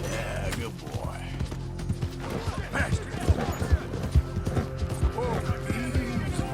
Yeah, good boy. Faster. Oh, easy.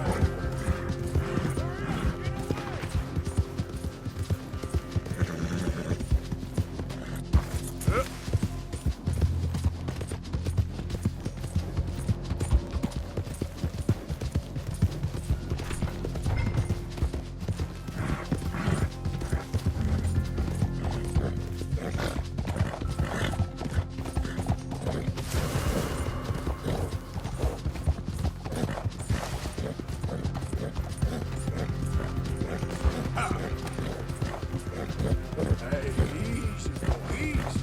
Hey, easy, easy.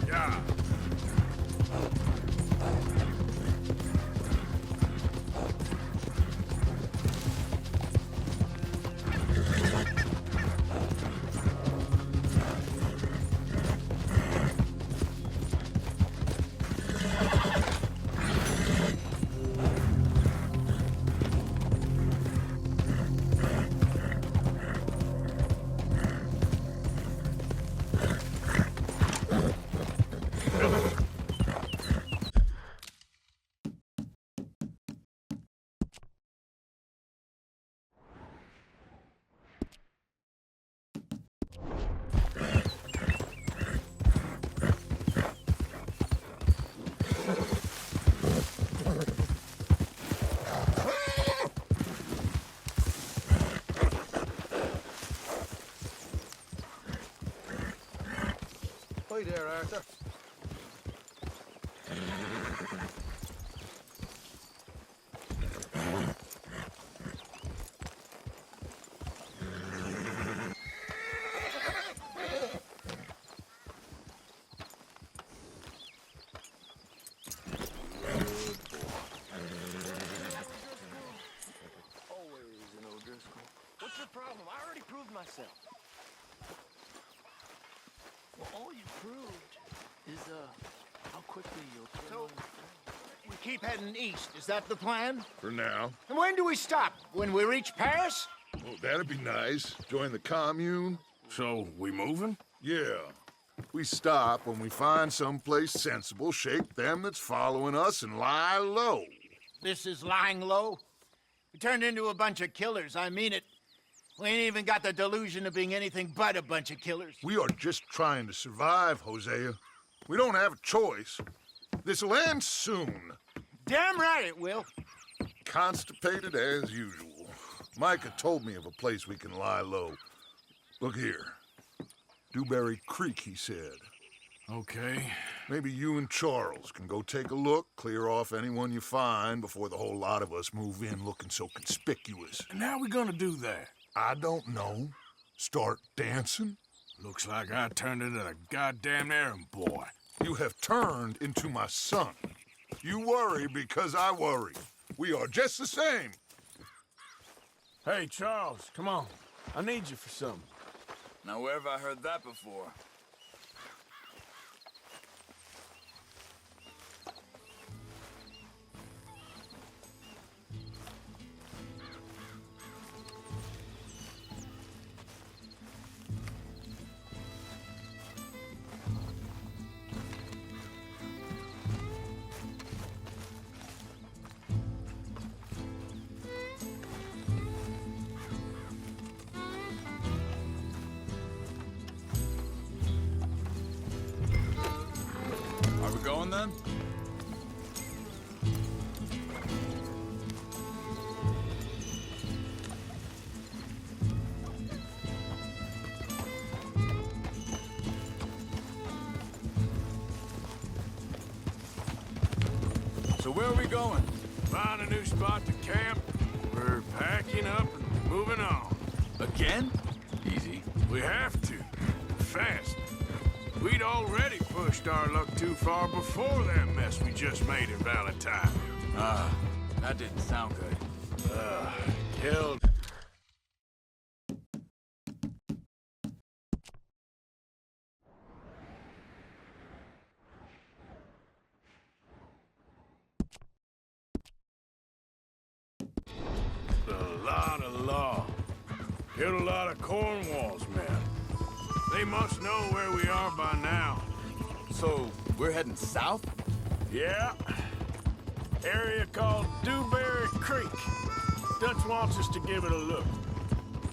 Yeah. Hi there, Arthur. Always an O'Driscoll. What's your problem? I already proved myself. Well, all you proved is, how quickly you'll kill all your friends. We keep heading east. Is that the plan? For now. And when do we stop? When we reach Paris? Well, that'd be nice. Join the commune. So, we moving? Yeah. We stop when we find someplace sensible, shake them that's following us, and lie low. This is lying low. We turned into a bunch of killers. I mean it. We ain't even got the delusion of being anything but a bunch of killers. We are just trying to survive, Hosea. We don't have a choice. This'll end soon. Damn right it will. Constipated as usual. Micah told me of a place we can lie low. Look here. Dewberry Creek, he said. Okay. Maybe you and Charles can go take a look, clear off anyone you find before the whole lot of us move in looking so conspicuous. And how we gonna do that? I don't know. Start dancing? Looks like I turned into a goddamn errand boy. You have turned into my son. You worry because I worry. We are just the same. Hey, Charles, come on. I need you for something. Now, where have I heard that before? Are we going then? So where are we going? Find a new spot to camp. We're packing up and moving on. Again? Easy. We have to. Fast. We'd already pushed our luck too far before that mess we just made in Valentine. That didn't sound good. Killed. A lot of law. Killed a lot of Cornwall's men. They must know where we are by now. So, we're heading south? Yeah. Area called Dewberry Creek. Dutch wants us to give it a look.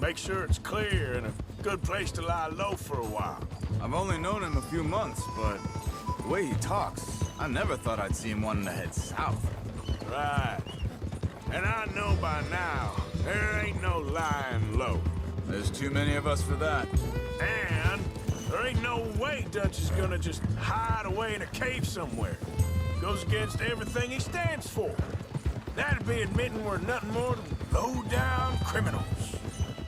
Make sure it's clear and a good place to lie low for a while. I've only known him a few months, but the way he talks, I never thought I'd see him wanting to head south. Right. And I know by now, there ain't no lying low. There's too many of us for that. And there ain't no way Dutch is gonna just hide away in a cave somewhere. Goes against everything he stands for. That'd be admitting we're nothing more than low-down criminals.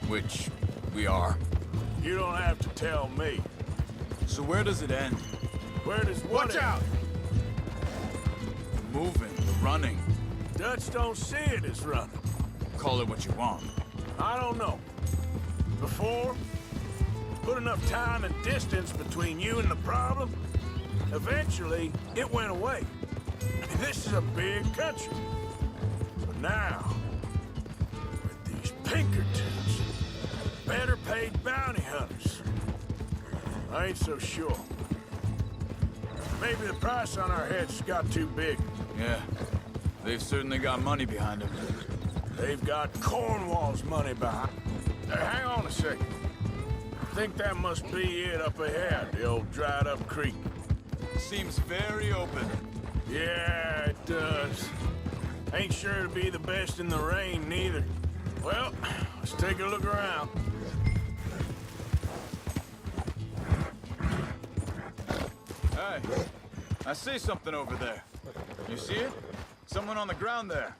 Which we are. You don't have to tell me. So where does it end? Where does what Watch end? out! Moving, running. Dutch don't see it as running. Call it what you want. I don't know. Before, put enough time and distance between you and the problem, eventually it went away. I mean, this is a big country. But now, with these Pinkertons, better paid bounty hunters, I ain't so sure. Maybe the price on our heads got too big. Yeah, they've certainly got money behind them. They've got Cornwall's money behind. Hang on a second. I think that must be it up ahead, the old dried-up creek. Seems very open. Yeah, it does. Ain't sure to be the best in the rain, neither. Well, let's take a look around. Hey, I see something over there. You see it? Someone on the ground there.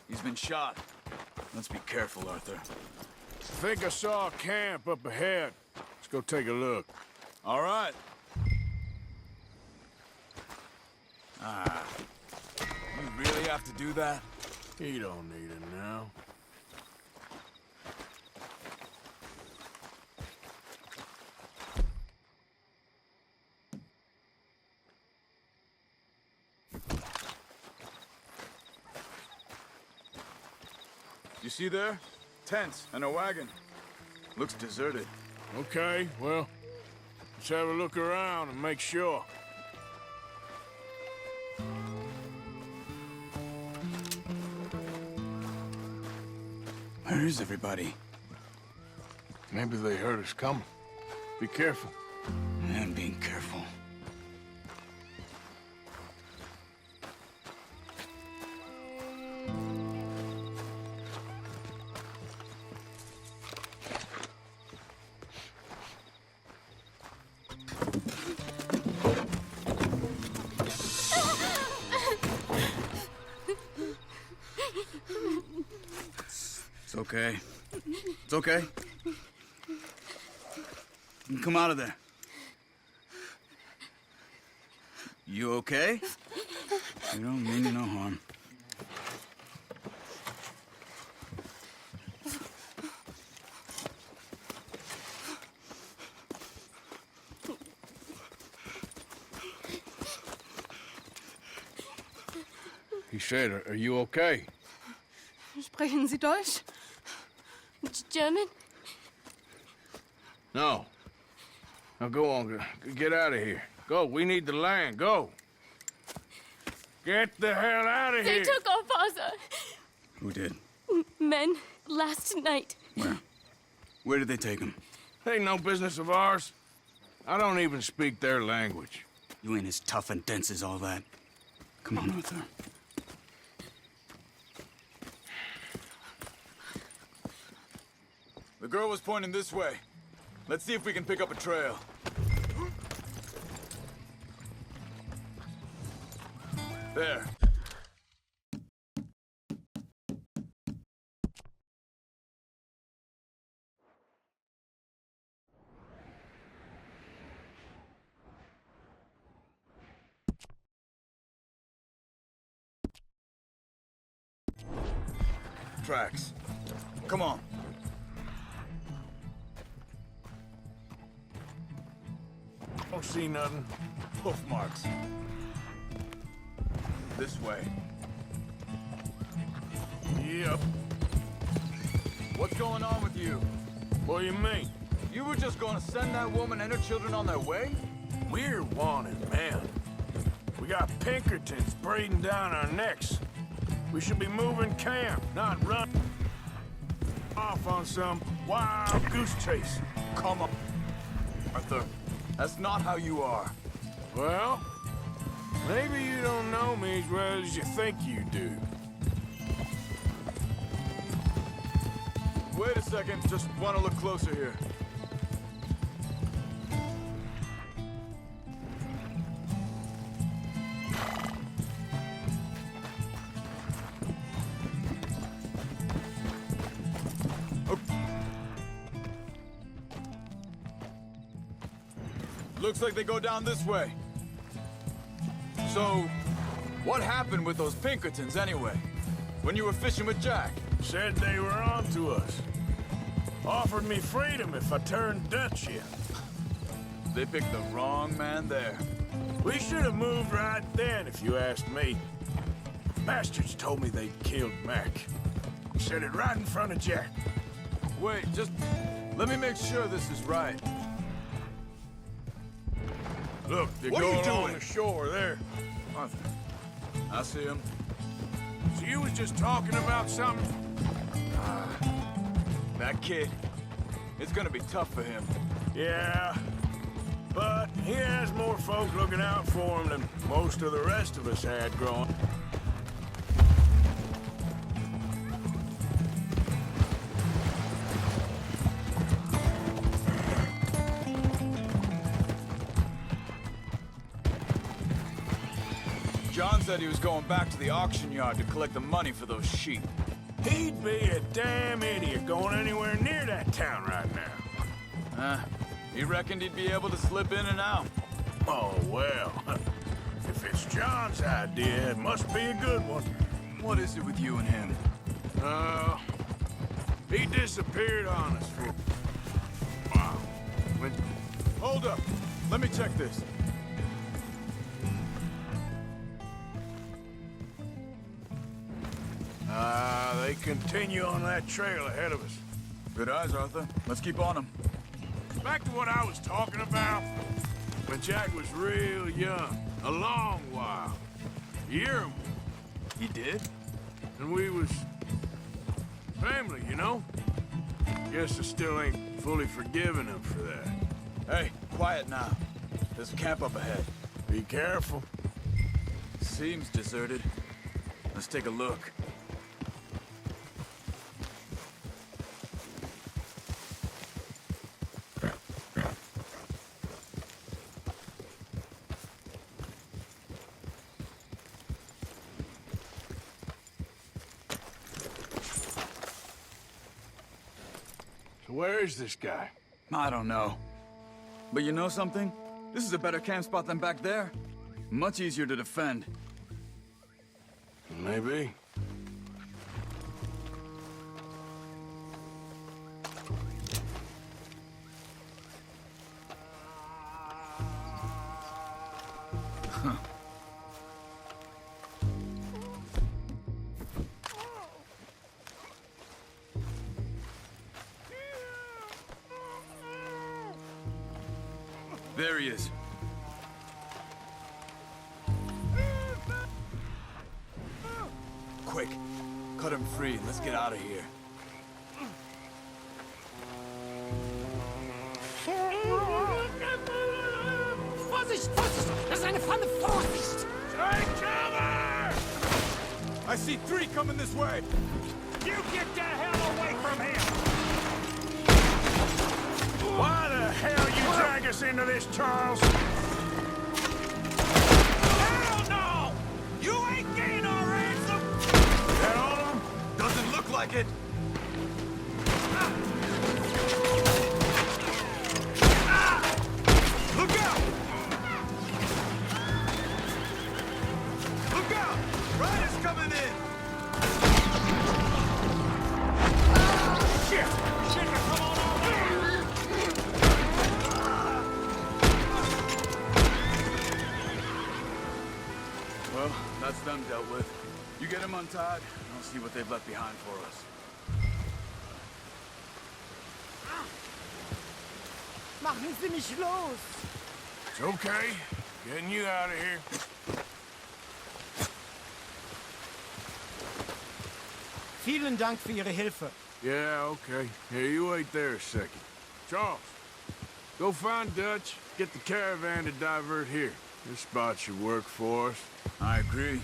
He's been shot. Let's be careful, Arthur. I think I saw a camp up ahead. Let's go take a look. All right. You really have to do that? You don't need it now. You see there? Tents and a wagon. Looks deserted. Okay, well, let's have a look around and make sure. Where is everybody? Maybe they heard us coming. Be careful. I'm being careful. It's okay. It's okay. You can come out of there. You okay? You don't mean you no harm. He said, are you okay? Sprechen Sie Deutsch? German? No. Now go on, get out of here. Go, we need the land, go. Get the hell out of They here. took our father. Who did? Men, last night. Where? Where did they take him? Ain't no business of ours. I don't even speak their language. You ain't as tough and dense as all that. Come on, Arthur. The girl was pointing this way. Let's see if we can pick up a trail. There. tracks. Come on. Don't see nothing. Hoof marks. This way. Yep. What's going on with you? What do you mean? You were just gonna send that woman and her children on their way? We're wanted, man. We got Pinkertons breathing down our necks. We should be moving camp, not run off on some wild goose chase. Come on, Arthur. That's not how you are. Well, maybe you don't know me as well as you think you do. Wait a second, just want to look closer here. Looks like they go down this way. So, what happened with those Pinkertons anyway? When you were fishing with Jack? Said they were on to us. Offered me freedom if I turned Dutch in. They picked the wrong man there. We should have moved right then, if you asked me. Bastards told me they'd killed Mac. Said it right in front of Jack. Wait, just let me make sure this is right. Look, they What go are you along doing? the shore there. Arthur, I see him. So you was just talking about something? That kid, it's gonna be tough for him. Yeah. But he has more folk looking out for him than most of the rest of us had growing. John said he was going back to the auction yard to collect the money for those sheep. He'd be a damn idiot going anywhere near that town right now. He reckoned he'd be able to slip in and out. Oh, well. If it's John's idea, it must be a good one. What is it with you and him? He disappeared on us for a while. Hold up. Let me check this. They continue on that trail ahead of us. Good eyes, Arthur. Let's keep on him. Back to what I was talking about. When Jack was real young, a long while. A year or more. He did? And we was family, you know? Guess I still ain't fully forgiven him for that. Hey, quiet now. There's a camp up ahead. Be careful. Seems deserted. Let's take a look. So where is this guy? I don't know. But you know something? This is a better camp spot than back there. Much easier to defend. Maybe. There he is. Quick, cut him free and let's get out of here. Vorsicht, Vorsicht! Das ist eine Pfanne! Vorsicht! Take cover! I see three coming this way. You get the hell away from him! Why the hell you drag us into this, Charles? Hell no! You ain't getting our ransom! That all of them? Doesn't look like it. Look out! Look out! Riders coming in! dealt with. You get them untied, and I'll see what they've left behind for us. Machen Sie mich los! It's okay. Getting you out of here. Vielen Dank für Ihre Hilfe. Yeah, okay. Here, you wait there a second. Charles, go find Dutch. Get the caravan to divert here. This spot should work for us. I agree.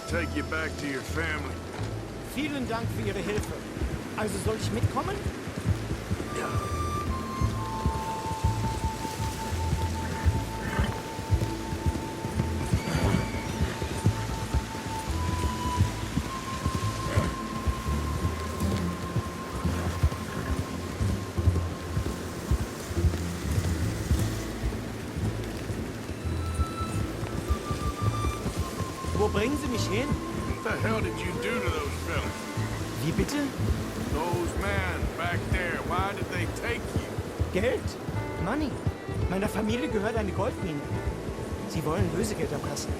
Take you back to your family. Vielen Dank für Ihre Hilfe. Also soll ich mitkommen? Wo bringen Sie mich hin? What the hell did you do to those fellas? Wie bitte? Those men back there, why did they take you? Geld? Money. Meiner Familie gehört eine Goldmine. Sie wollen Lösegeld erpressen.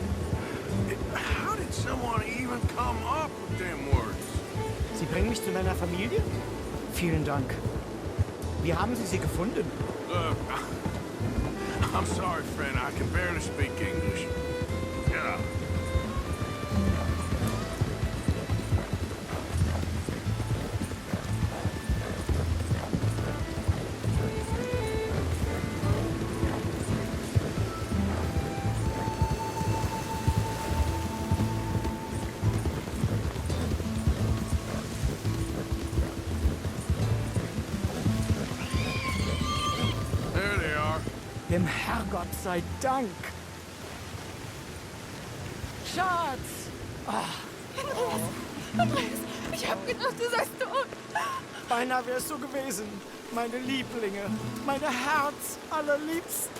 How did someone even come up with them words? Sie bringen mich zu meiner Familie? Vielen Dank. Wie haben Sie sie gefunden? Look, I'm sorry, friend. I can barely speak English. Get out. There they are. Dem Herrgott sei Dank. Schatz! Andreas, ich hab gedacht, du seist tot. Beinahe wär's so gewesen. Meine Lieblinge, meine Herz allerliebsten.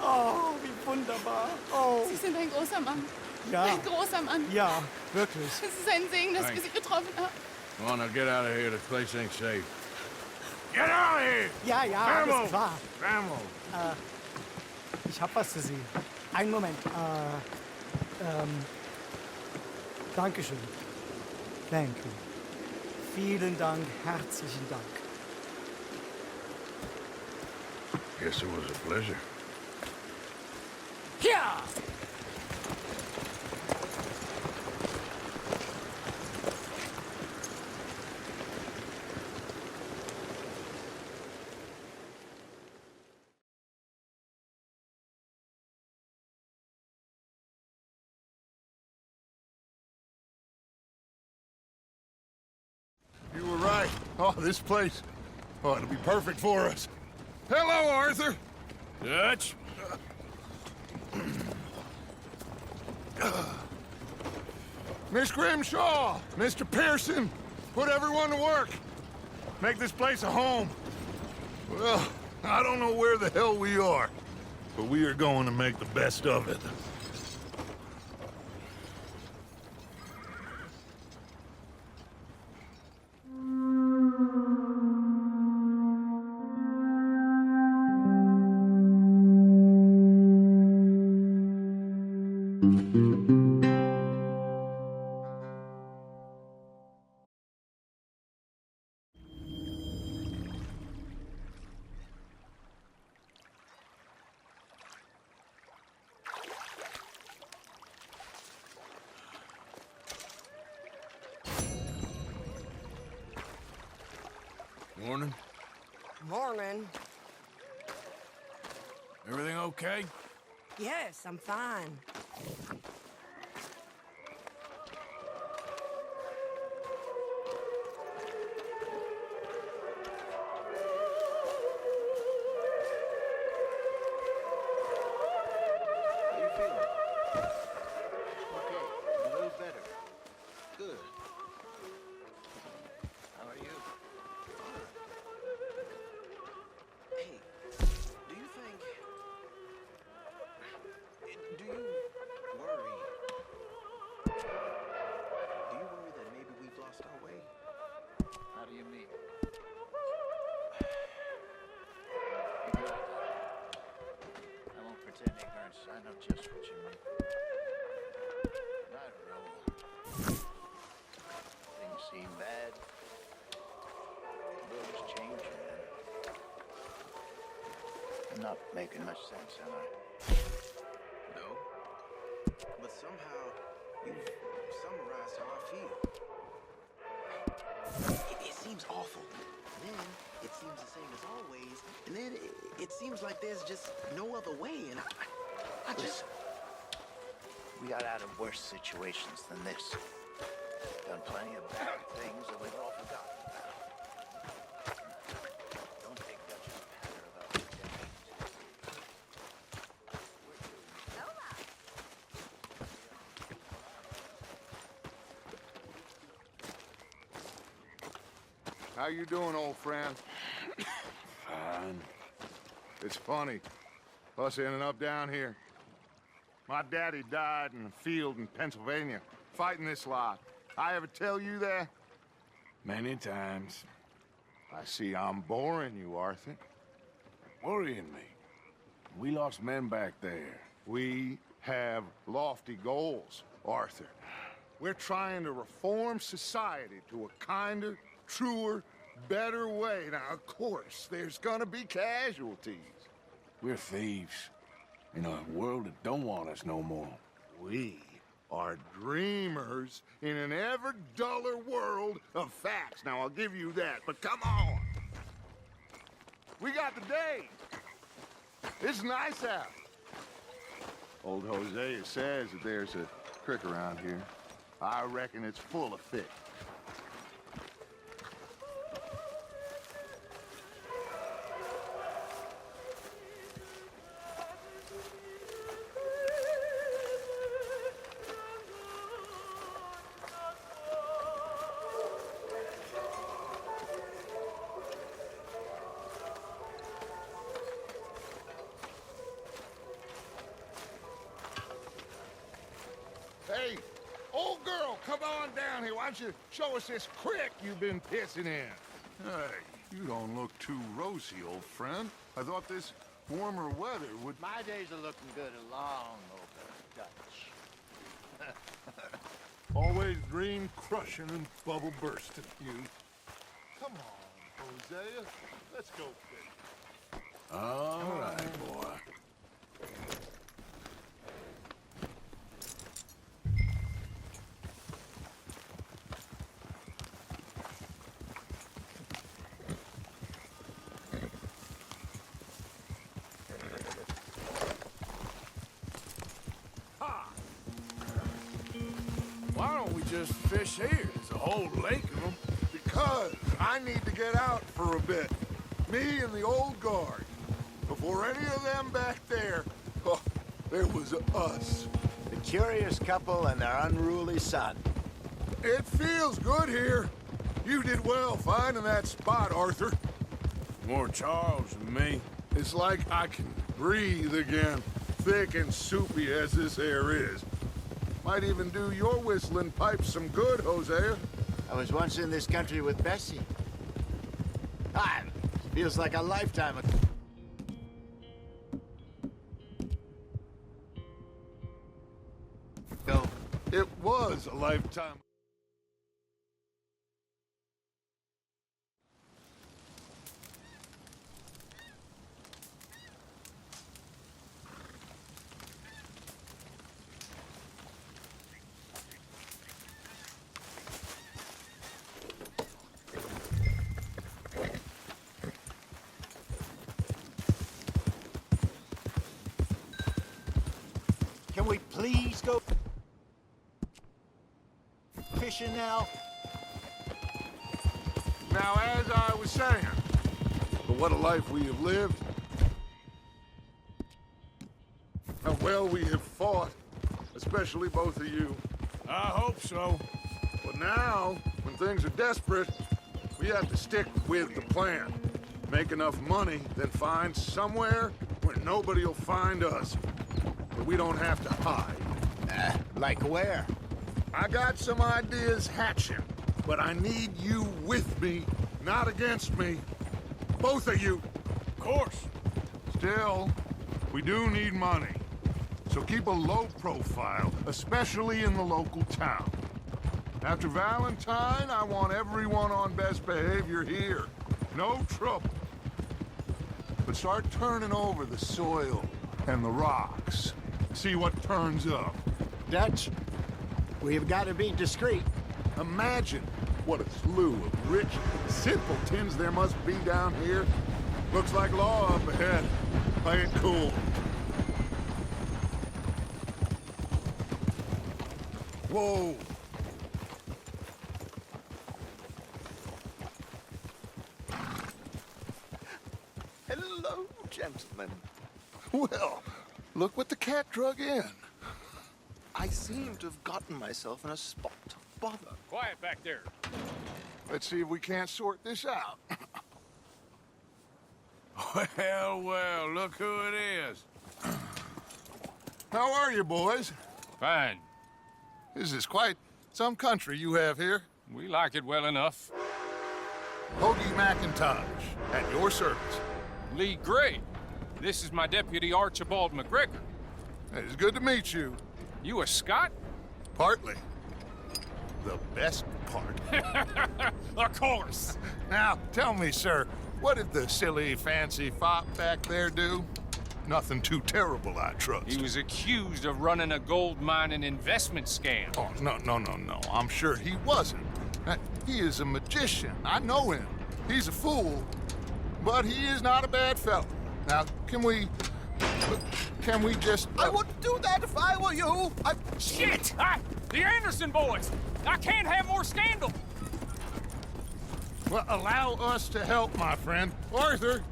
Oh, wie wunderbar. Oh, Sie sind ein großer Mann. ja, Ein großer Mann. ja, wirklich. Es ist ein Segen, dass wir Sie getroffen haben. Come on, now get out of here. This place ain't safe. Get out of here! Ja, ja, alles klar. Vamos! Ich hab was für Sie. Einen Moment. Dankeschön. Thank you. Vielen Dank, herzlichen Dank. Guess it was a pleasure. Ja! You were right. Oh, this place. Oh, it'll be perfect for us. Hello, Arthur. Dutch? Miss Grimshaw, Mr. Pearson, put everyone to work. Make this place a home. Well, I don't know where the hell we are, but we are going to make the best of it. Morning. Morning. Everything okay? Yes, I'm fine. How you feeling? Okay, a little better. Good. How are you? Hey, do you think... Do you worry? Do you worry that maybe we've lost our way? How do you mean? I won't pretend ignorance. I know just what you mean. I don't know. Things seem bad. The world is changing. I'm not making much sense, am I? No. But somehow, you've summarized how I feel. It seems awful. Then, it seems the same as always. And then, it seems like there's just no other way. And I just... We got out of worse situations than this. Done plenty of bad things that we've all forgotten about. Don't take Dutch's patter about the decades. How you doing, old friend? Fine. It's funny, us ending up down here. My daddy died in a field in Pennsylvania, fighting this lot. I ever tell you that? Many times. I see I'm boring you, Arthur. Worrying me. We lost men back there. We have lofty goals, Arthur. We're trying to reform society to a kinder, truer, better way. Now, of course, there's gonna be casualties. We're thieves. In a world that don't want us no more. We are dreamers in an ever duller world of facts. Now, I'll give you that, but come on. We got the day. It's nice out. Old Hosea says that there's a creek around here. I reckon it's full of fish. Hey, old girl, come on down here. Why don't you show us this creek you've been pissing in? Hey, you don't look too rosy, old friend. I thought this warmer weather would... My days are looking good along over Dutch. Always dream crushing and bubble bursting, you. Come on, Hosea. Let's go fishing. All right, boy. Why don't we just fish here? There's a whole lake of them. Because I need to get out for a bit. Me and the old guard. Before any of them back there, oh, there was us. The curious couple and their unruly son. It feels good here. You did well finding that spot, Arthur. More Charles than me. It's like I can breathe again, thick and soupy as this air is. Might even do your whistling pipes some good, Hosea. I was once in this country with Bessie. Ah, feels like a lifetime ago. It was a lifetime. Can we please go fishing now? Now, as I was saying, but what a life we have lived. How well we have fought, especially both of you. I hope so. But now, when things are desperate, we have to stick with the plan. Make enough money, then find somewhere where nobody will find us. But we don't have to hide. Like where? I got some ideas hatching, but I need you with me, not against me. Both of you. Of course. Still, we do need money. So keep a low profile, especially in the local town. After Valentine, I want everyone on best behavior here. No trouble. But start turning over the soil and the rocks. See what turns up. Dutch, we've got to be discreet. Imagine what a slew of rich simpletons there must be down here. Looks like law up ahead. Play it cool. Whoa. Hello, gentlemen. Well, look what the cat drug in. I seem to have gotten myself in a spot of bother. Quiet back there. Let's see if we can't sort this out. Well, well, look who it is. How are you, boys? Fine. This is quite some country you have here. We like it well enough. Hoagie McIntosh, at your service. Lee Gray. This is my deputy Archibald McGregor. It's good to meet you. You a Scot? Partly. The best part. Of course. Now, tell me, sir, what did the silly, fancy fop back there do? Nothing too terrible, I trust. He was accused of running a gold mining investment scam. Oh, no. I'm sure he wasn't. He is a magician. I know him. He's a fool, but he is not a bad fellow. Now, can we just... I wouldn't do that if I were you. Shit! The Anderson boys! I can't have more scandal! Well, allow us to help, my friend. Arthur,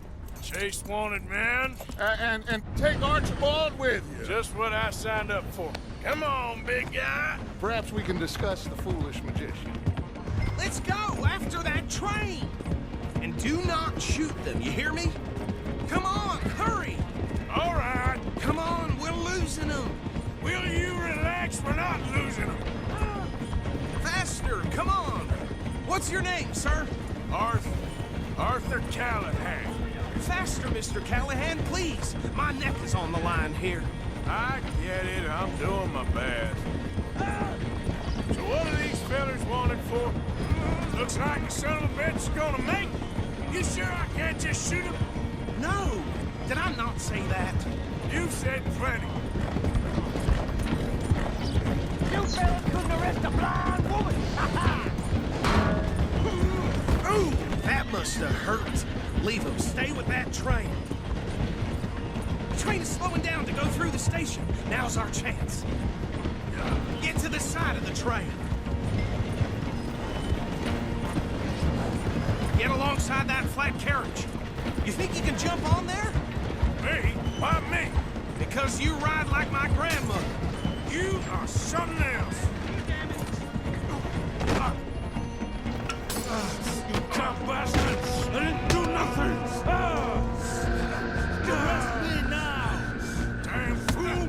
Chase wanted man. and take Archibald with you. Just what I signed up for. Come on, big guy. Perhaps we can discuss the foolish magician. Let's go after that train! And do not shoot them, you hear me? Come on, hurry! All right. Come on, we're losing them! Will you relax? We're not losing them. Faster, come on! What's your name, sir? Arthur Callahan. Faster, Mr. Callahan, please! My neck is on the line here. I get it. I'm doing my best. So what are these fellas wanted for? Looks like the son of a bitch is gonna make it. You sure I can't just shoot him? No! Did I not say that? You said plenty. You fellas couldn't arrest a blind woman! Ooh! That must have hurt. Leave him. Stay with that train. The train is slowing down to go through the station. Now's our chance. Get to the side of the train. Get alongside that flat carriage. You think you can jump on there? Me? Why me? Because you ride like my grandmother. You are something else. You cop bastard! I didn't do nothing! Arrest me now! Damn fool!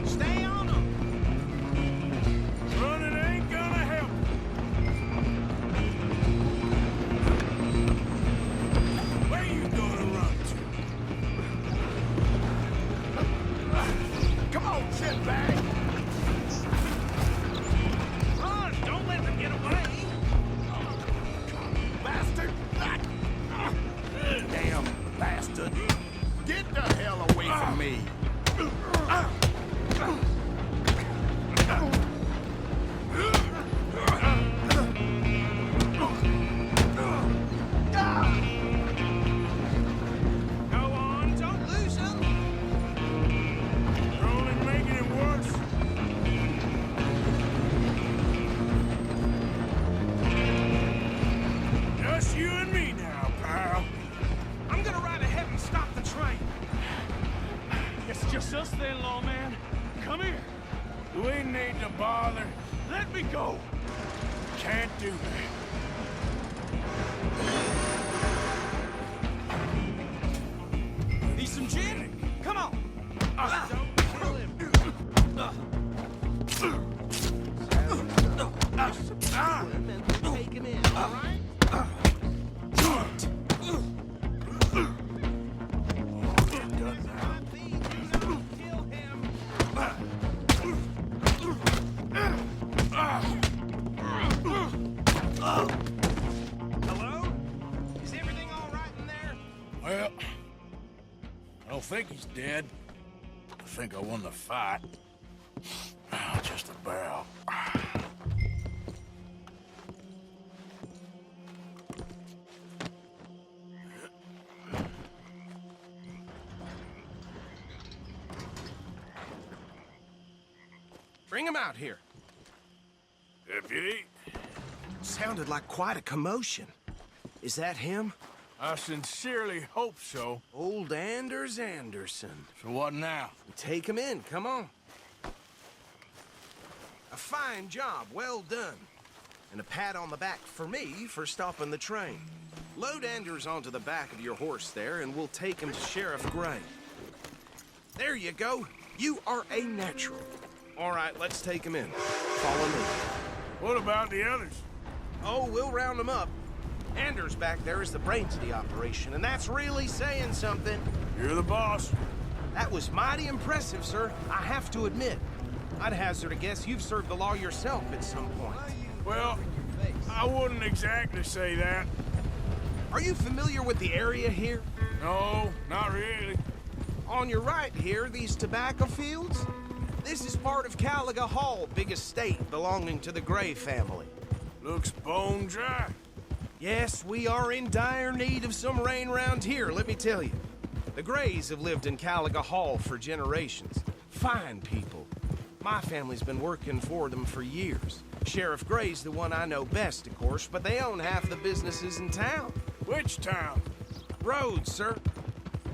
Stay on them! Running ain't gonna help. Where you gonna run to? just then, lawman. Come here. We need to bother. Let me go. Can't do that. Need some gin? Come on. Don't kill him. And then take him in, all right? Kill him. Hello? Is everything all right in there? Well, I don't think he's dead. I think I won the fight. Just about. Bring him out here. Deputy, Sounded like quite a commotion. Is that him? I sincerely hope so. Old Anders Anderson. So what now? Take him in, come on. A fine job, well done. And a pat on the back for me for stopping the train. Load Anders onto the back of your horse there, and we'll take him to Sheriff Gray. There you go. You are a natural. All right, let's take him in. Follow me. What about the others? Oh, we'll round them up. Anders back there is the brains of the operation, and that's really saying something. You're the boss. That was mighty impressive, sir. I have to admit. I'd hazard a guess you've served the law yourself at some point. Well, I wouldn't exactly say that. Are you familiar with the area here? No, not really. On your right here, these tobacco fields? This is part of Caliga Hall, big estate belonging to the Gray family. Looks bone dry. Yes, we are in dire need of some rain round here, let me tell you. The Grays have lived in Caliga Hall for generations. Fine people. My family's been working for them for years. Sheriff Gray's the one I know best, of course, but they own half the businesses in town. Which town? Rhodes, sir.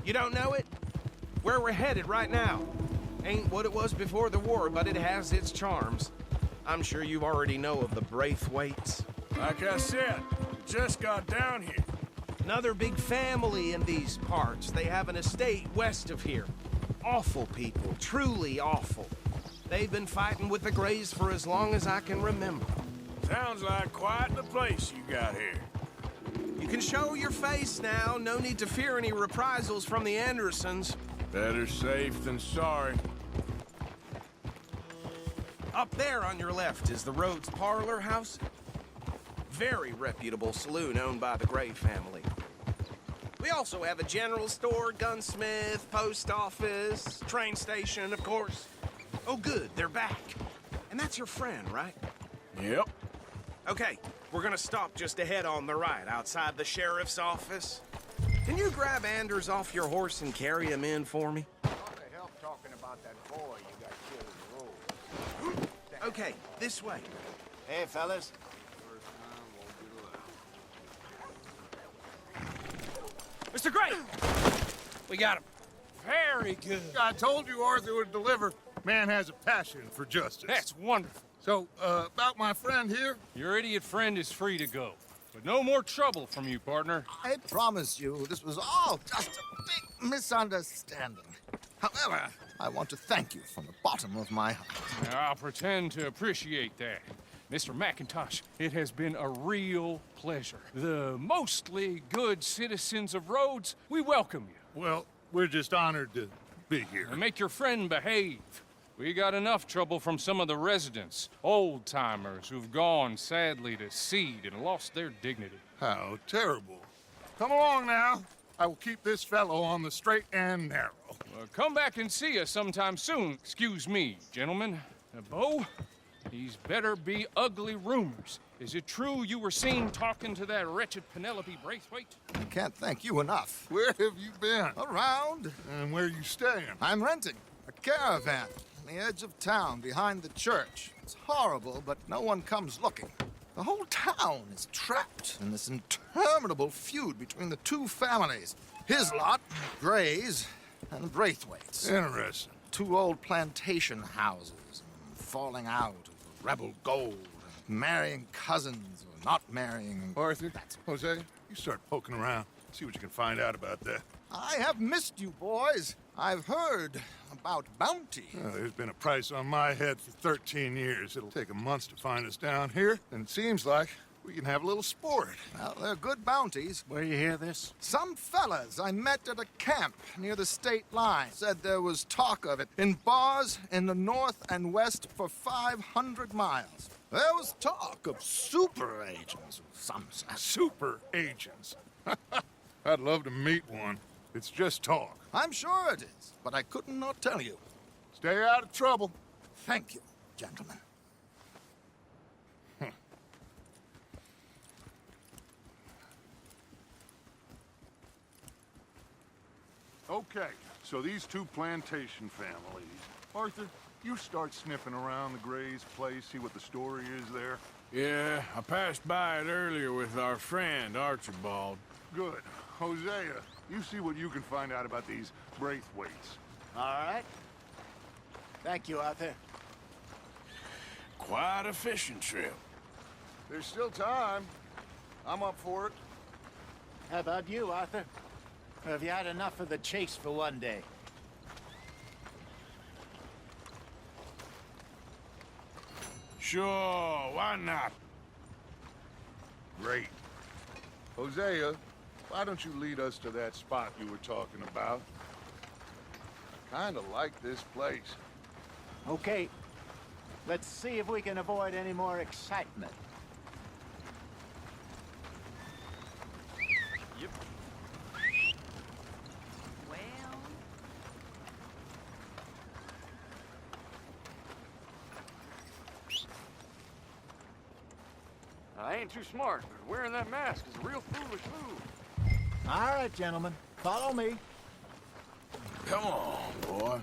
You don't know it? Where we're headed right now. Ain't what it was before the war, but it has its charms. I'm sure you already know of the Braithwaites. Like I said, just got down here. Another big family in these parts. They have an estate west of here. Awful people, truly awful. They've been fighting with the Grays for as long as I can remember. Sounds like quite the place you got here. You can show your face now. No need to fear any reprisals from the Andersons. Better safe than sorry. Up there on your left is the Rhodes Parlor House. Very reputable saloon owned by the Gray family. We also have a general store, gunsmith, post office, train station, of course. Oh, good, they're back. And that's your friend, right? Yep. Okay, we're gonna stop just ahead on the right, outside the sheriff's office. Can you grab Anders off your horse and carry him in for me? What the hell talking about that boy you got killed in the road? Okay, this way. Hey, fellas. Mr. Gray! We got him. Very good. I told you Arthur would deliver. Man has a passion for justice. That's wonderful. So, about my friend here? Your idiot friend is free to go. But no more trouble from you, partner. I promise you, this was all just a big misunderstanding. However, I want to thank you from the bottom of my heart. Now, I'll pretend to appreciate that. Mr. McIntosh, it has been a real pleasure. The mostly good citizens of Rhodes, we welcome you. Well, we're just honored to be here. And make your friend behave. We got enough trouble from some of the residents, old-timers who've gone, sadly, to seed and lost their dignity. How terrible. Come along now. I will keep this fellow on the straight and narrow. Come back and see us sometime soon. Excuse me, gentlemen. Bo, these better be ugly rumors. Is it true you were seen talking to that wretched Penelope Braithwaite? I can't thank you enough. Where have you been? Around. And where are you staying? I'm renting a caravan on the edge of town behind the church. It's horrible, but no one comes looking. The whole town is trapped in this interminable feud between the two families. His lot, Gray's, and Braithwaite's. Interesting. 2 old plantation houses, and falling out of rebel gold, and marrying cousins or not marrying. Arthur, Hosea, you start poking around. See what you can find out about that. I have missed you, boys. I've heard about bounty. There's been a price on my head for 13 years. It'll take 'em months to find us down here, and it seems like we can have a little sport. Well, they're good bounties. Where you hear this? Some fellas I met at a camp near the state line said there was talk of it in bars in the north and west for 500 miles. There was talk of super agents of some sort. Super agents. I'd love to meet one. It's just talk. I'm sure it is, but I couldn't not tell you. Stay out of trouble. Thank you, gentlemen. Okay, so these 2 plantation families. Arthur, you start sniffing around the Gray's place, see what the story is there. Yeah, I passed by it earlier with our friend, Archibald. Good. Hosea, you see what you can find out about these Braithwaites. All right. Thank you, Arthur. Quite a fishing trip. There's still time. I'm up for it. How about you, Arthur? Or have you had enough of the chase for one day? Sure, why not? Great. Hosea, why don't you lead us to that spot you were talking about? Kinda like this place. Okay. Let's see if we can avoid any more excitement. Yep. Well... I ain't too smart, but wearing that mask is a real foolish move. All right, gentlemen. Follow me. Come on, boy.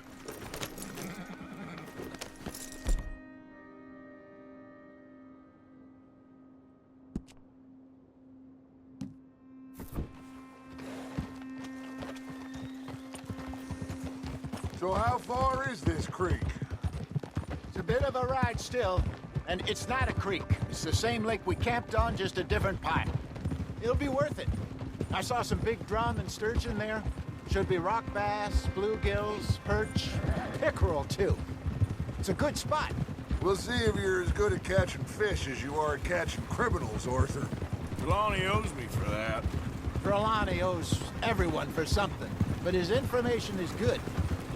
So how far is this creek? It's a bit of a ride still, and it's not a creek. It's the same lake we camped on, just a different pipe. It'll be worth it. I saw some big drum and sturgeon there. Should be rock bass, bluegills, perch, pickerel too. It's a good spot. We'll see if you're as good at catching fish as you are at catching criminals, Arthur. Trelawney owes me for that. Trelawney owes everyone for something, but his information is good.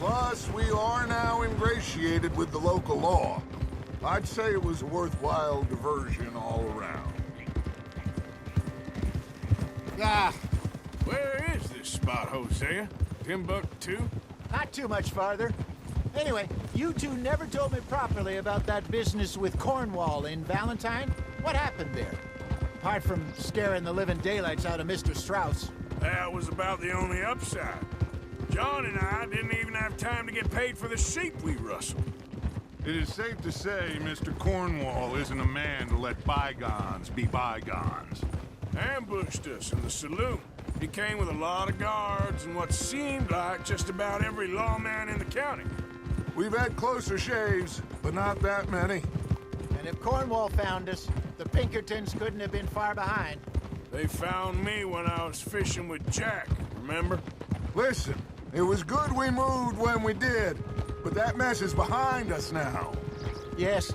Plus, we are now ingratiated with the local law. I'd say it was a worthwhile diversion all around. Ah, Where is this spot, Hosea? Timbuktu? not too much farther. Anyway, you two never told me properly about that business with Cornwall in Valentine. What happened there? Apart from scaring the living daylights out of Mr. Strauss. That was about the only upside. John and I didn't even have time to get paid for the sheep we rustled. It is safe to say Mr. Cornwall isn't a man to let bygones be bygones. Ambushed us in the saloon. He came with a lot of guards and what seemed like just about every lawman in the county. We've had closer shaves, but not that many. And if Cornwall found us, the Pinkertons couldn't have been far behind. They found me when I was fishing with Jack, remember? Listen, it was good we moved when we did, but that mess is behind us now. Yes.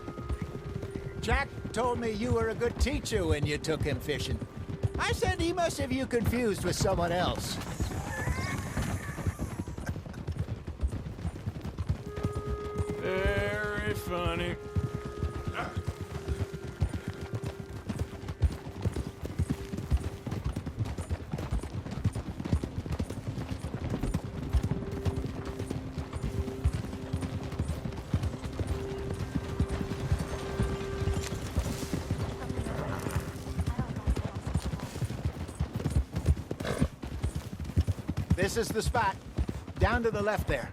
Jack told me you were a good teacher when you took him fishing. I said he must have you confused with someone else. Very funny. This is the spot. Down to the left there.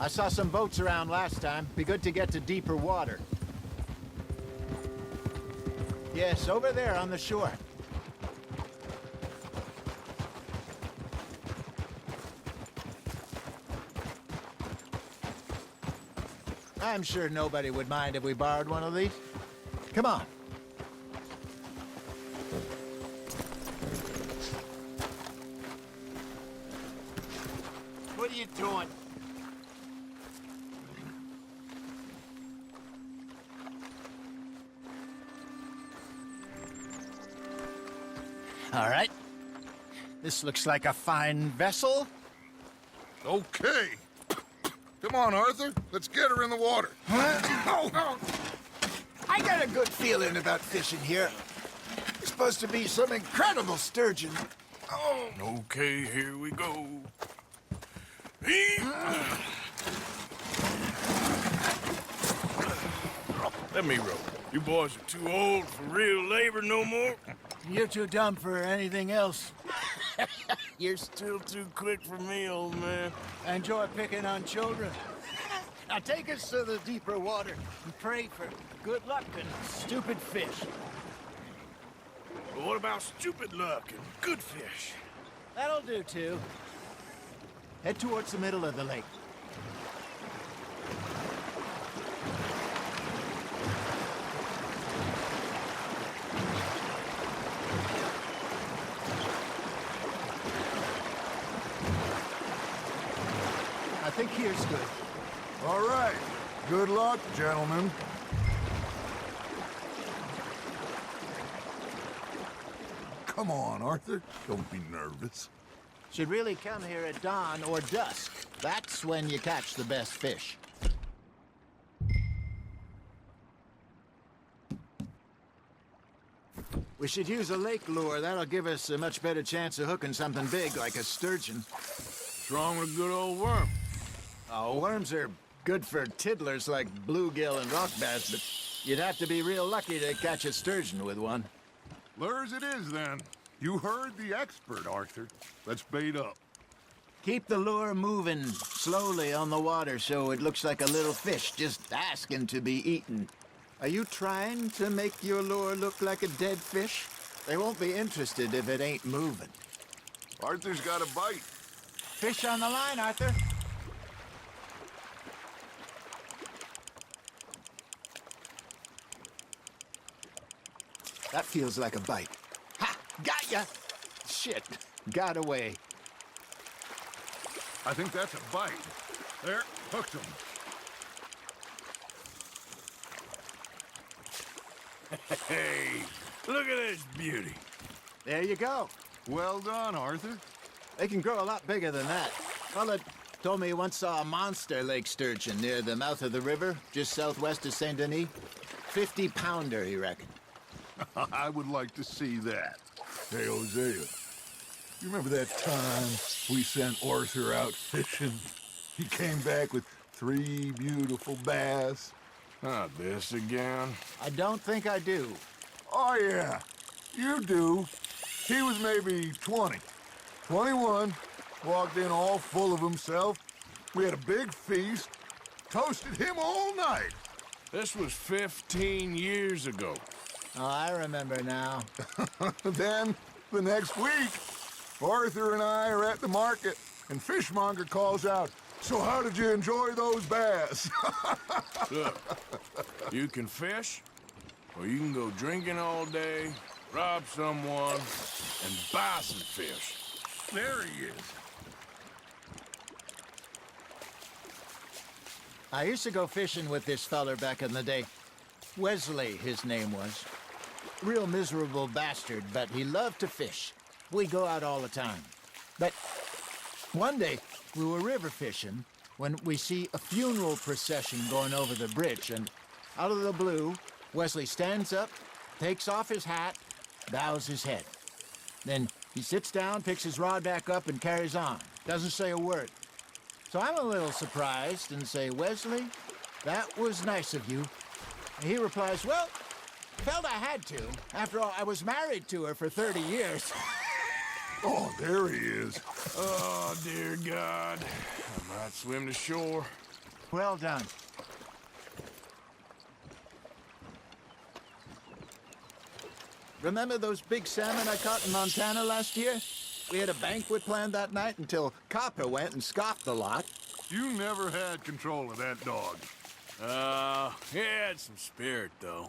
I saw some boats around last time. Be good to get to deeper water. Yes, over there on the shore. I'm sure nobody would mind if we borrowed one of these. Come on. What are you doing? All right. This looks like a fine vessel. Okay. Come on, Arthur. Let's get her in the water. I got a good feeling about fishing here. It's supposed to be some incredible sturgeon. Oh. Okay, here we go. Let me row. You boys are too old for real labor no more. You're too dumb for anything else. You're still too quick for me, old man. I enjoy picking on children. Now take us to the deeper water and pray for good luck and stupid fish. But what about stupid luck and good fish? That'll do, too. Head towards the middle of the lake. I think here's good. All right. Good luck, gentlemen. Come on, Arthur. Don't be nervous. Should really come here at dawn or dusk. That's when you catch the best fish. We should use a lake lure. That'll give us a much better chance of hooking something big like a sturgeon. What's wrong with a good old worm? Oh, worms are good for tiddlers like bluegill and rock bass, but you'd have to be real lucky to catch a sturgeon with one. Lures it is, then. You heard the expert, Arthur. Let's bait up. Keep the lure moving slowly on the water so it looks like a little fish just asking to be eaten. Are you trying to make your lure look like a dead fish? They won't be interested if it ain't moving. Arthur's got a bite. Fish on the line, Arthur. That feels like a bite. Ha! Got ya! Shit. Got away. I think that's a bite. There, hooked him. Hey, look at this beauty. There you go. Well done, Arthur. They can grow a lot bigger than that. Fella told me he once saw a monster lake sturgeon near the mouth of the river, just southwest of Saint Denis. 50-pounder, he reckoned. I would like to see that. Hey, Hosea, you remember that time we sent Arthur out fishing? He came back with 3 beautiful bass. Not this again. I don't think I do. Oh, yeah, you do. He was maybe 20, 21, walked in all full of himself. We had a big feast, toasted him all night. This was 15 years ago. Oh, I remember now. Then, the next week, Arthur and I are at the market, and Fishmonger calls out, "So how did you enjoy those bass?" Look, you can fish, or you can go drinking all day, rob someone, and buy some fish. There he is. I used to go fishing with this feller back in the day. Wesley, his name was. Real miserable bastard, but he loved to fish. We'd go out all the time. But one day, we were river fishing when we see a funeral procession going over the bridge, and out of the blue, Wesley stands up, takes off his hat, bows his head. Then he sits down, picks his rod back up, and carries on. Doesn't say a word. So I'm a little surprised and say, "Wesley, that was nice of you." And he replies, "Well, felt I had to. After all, I was married to her for 30 years. Oh, there he is. Oh, dear God. I might swim to shore. Well done. Remember those big salmon I caught in Montana last year? We had a banquet planned that night until Copper went and scoffed the lot. You never had control of that dog. He had some spirit, though.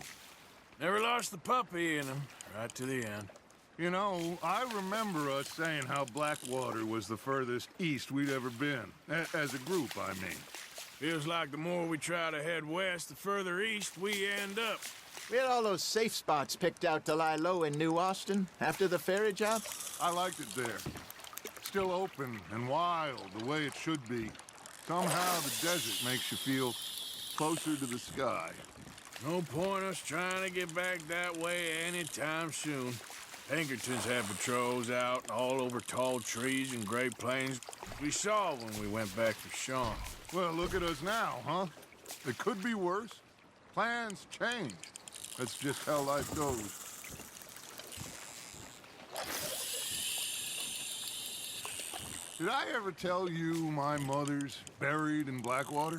Never lost the puppy in him, right to the end. You know, I remember us saying how Blackwater was the furthest east we'd ever been. As a group, I mean. Feels like the more we try to head west, the further east we end up. We had all those safe spots picked out to lie low in New Austin after the ferry job. I liked it there. Still open and wild, the way it should be. Somehow the desert makes you feel closer to the sky. No point us trying to get back that way anytime soon. Pinkertons had patrols out all over tall trees and Great Plains. We saw when we went back for Sean. Well, look at us now, huh? It could be worse. Plans change. That's just how life goes. Did I ever tell you my mother's buried in Blackwater?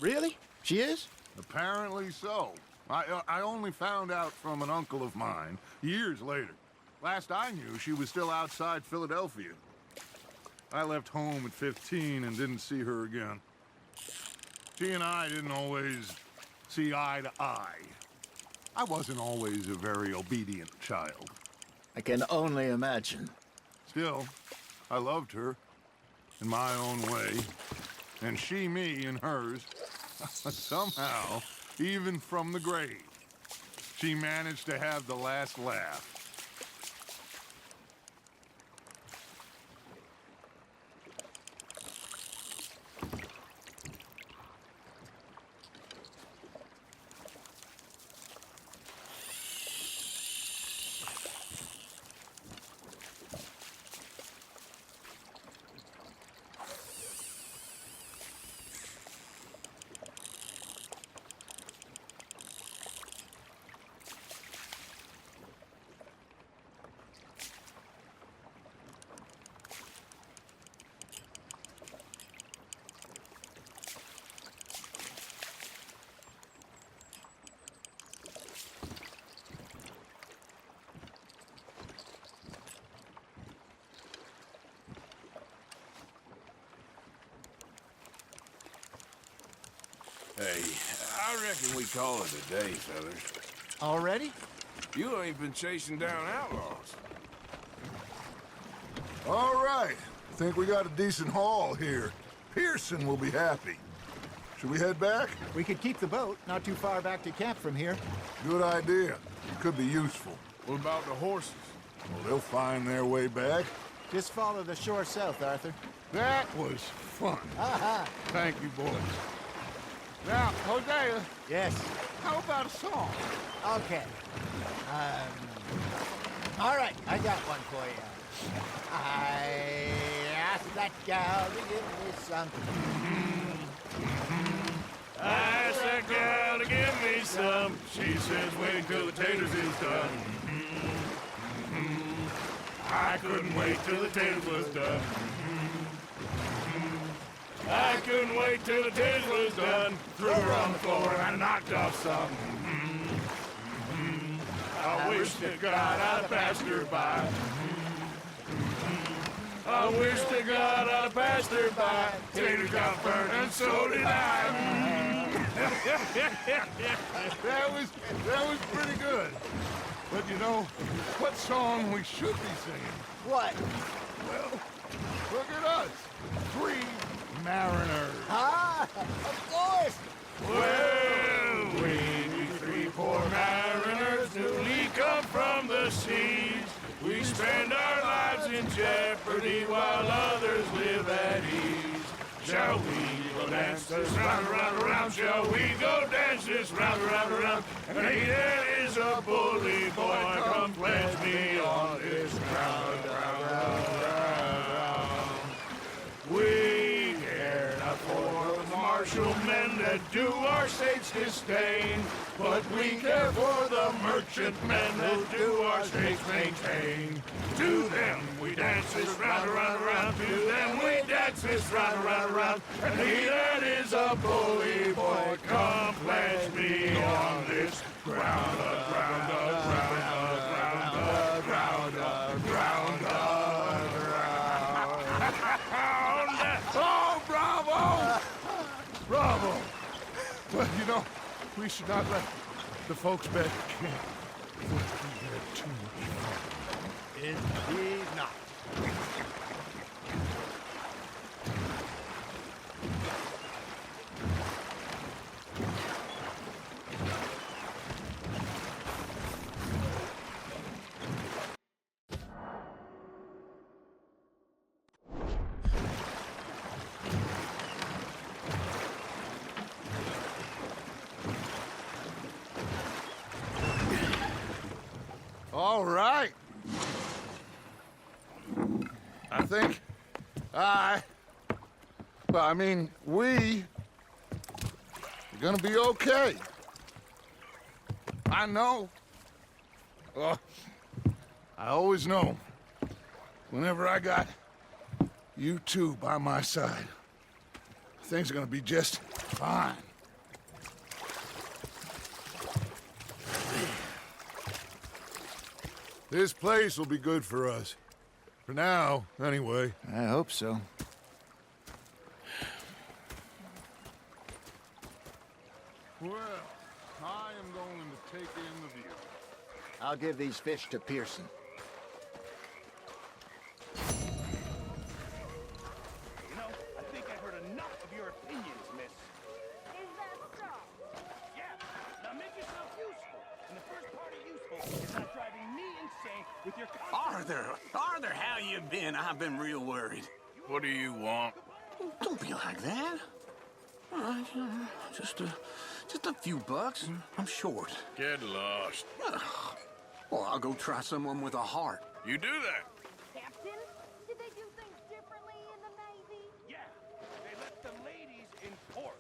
Really? She is? Apparently so. I only found out from an uncle of mine years later. Last I knew, she was still outside Philadelphia. I left home at 15 and didn't see her again. She and I didn't always see eye to eye. I wasn't always a very obedient child. I can only imagine. Still, I loved her in my own way, and she me in hers. Somehow, even from the grave, she managed to have the last laugh. Hey, I reckon we call it a day, fellas. Already? You ain't been chasing down outlaws. All right. Think we got a decent haul here. Pearson will be happy. Should we head back? We could keep the boat not too far back to camp from here. Good idea. It could be useful. What about the horses? Well, they'll find their way back. Just follow the shore south, Arthur. That was fun. Thank you, boys. Now, Hosea. Yes. How about a song? Okay. All right, I got one for you. I asked that gal to give me some. I asked that gal to give me some. She says wait till the taters is done. I couldn't wait till the taters was done. I couldn't wait till the taters was done. Threw her on the floor and I knocked off some. I wish to God I'd passed her by. I wish to God I'd passed her by. Taters got burned and so did I. That was pretty good. But you know, what song we should be singing? What? Well, look at us. 3 mariners. Ah, of course. Well, we 3 poor mariners newly come from the seas. We spend our lives in jeopardy while others live at ease. Shall we go dance this round, around, around? Shall we go dance this round, around, around? And there is a bully boy, come pledge me on this round, round, round, round. We care not for the martial men that do our state's disdain, but we care for the merchant men that do our state's maintain. To them we dance this round, around, around. To them we dance. Texas, round, round, round. And he that is a bully boy, come pledge me on this ground, ground, ground, ground, ground, ground, ground. Oh, bravo! Bravo! Well, you know, we should not let the folks back at camp be there too much. Indeed not. All right. I think we are gonna be okay. I know. I always know. Whenever I got you two by my side, things are gonna be just fine. This place will be good for us. For now, anyway. I hope so. Well, I am going to take in the view. I'll give these fish to Pearson. You know, I think I've heard enough of your opinions, miss. Is that so? Yeah, now make yourself useful. And the first part of useful is not driving me insane with your Arthur, how you been? I've been real worried. What do you want? Don't be like that. All right, just a few bucks, and I'm short. Get lost. Well, I'll go try someone with a heart. You do that. Captain, did they do things differently in the Navy? Yeah, they let the ladies in port.